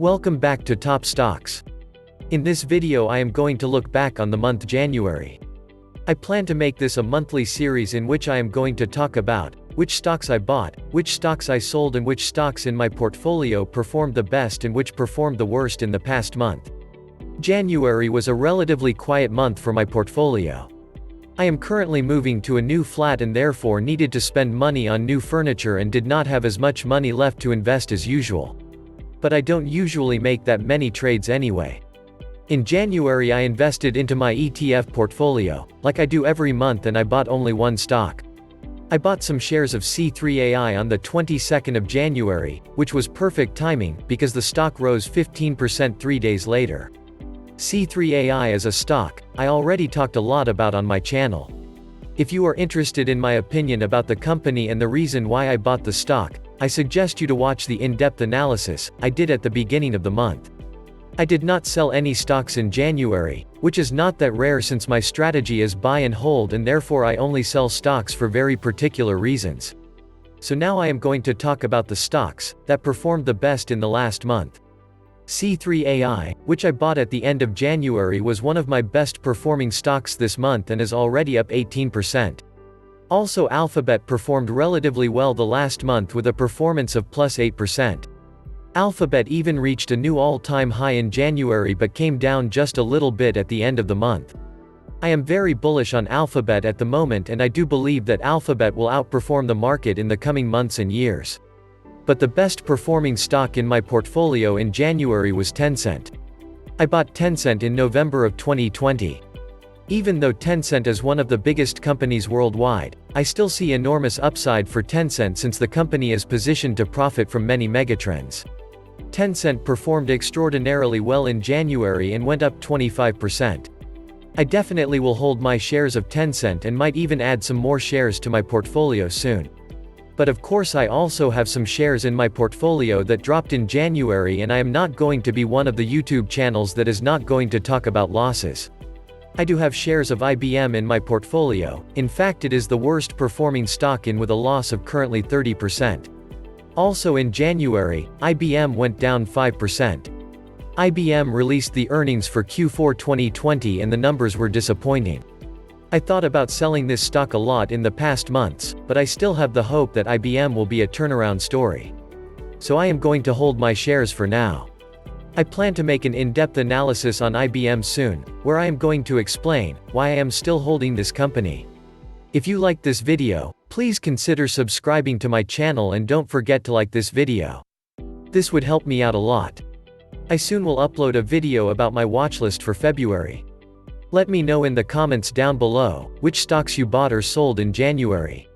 Welcome back to Top Stocks. In this video I am going to look back on the month January. I plan to make this a monthly series in which I am going to talk about which stocks I bought, which stocks I sold and which stocks in my portfolio performed the best and which performed the worst in the past month. January was a relatively quiet month for my portfolio. I am currently moving to a new flat and therefore needed to spend money on new furniture and did not have as much money left to invest as usual. But I don't usually make that many trades anyway. In January I invested into my ETF portfolio, like I do every month, and I bought only one stock. I bought some shares of C3AI on the 22nd of January, which was perfect timing, because the stock rose 15% 3 days later. C3AI is a stock I already talked a lot about on my channel. If you are interested in my opinion about the company and the reason why I bought the stock, I suggest you to watch the in-depth analysis I did at the beginning of the month. I did not sell any stocks in January, which is not that rare since my strategy is buy and hold, and therefore I only sell stocks for very particular reasons. So now I am going to talk about the stocks that performed the best in the last month. C3AI, which I bought at the end of January, was one of my best performing stocks this month and is already up 18%. Also, Alphabet performed relatively well the last month with a performance of plus 8%. Alphabet even reached a new all-time high in January but came down just a little bit at the end of the month. I am very bullish on Alphabet at the moment, and I do believe that Alphabet will outperform the market in the coming months and years. But the best performing stock in my portfolio in January was Tencent. I bought Tencent in November of 2020. Even though Tencent is one of the biggest companies worldwide, I still see enormous upside for Tencent since the company is positioned to profit from many megatrends. Tencent performed extraordinarily well in January and went up 25%. I definitely will hold my shares of Tencent and might even add some more shares to my portfolio soon. But of course I also have some shares in my portfolio that dropped in January, and I am not going to be one of the YouTube channels that is not going to talk about losses. I do have shares of IBM in my portfolio. In fact, it is the worst performing stock with a loss of currently 30%. Also in January, IBM went down 5%. IBM released the earnings for Q4 2020 and the numbers were disappointing. I thought about selling this stock a lot in the past months, but I still have the hope that IBM will be a turnaround story. So I am going to hold my shares for now. I plan to make an in-depth analysis on IBM soon, where I am going to explain why I am still holding this company. If you liked this video, please consider subscribing to my channel and don't forget to like this video. This would help me out a lot. I soon will upload a video about my watchlist for February. Let me know in the comments down below which stocks you bought or sold in January.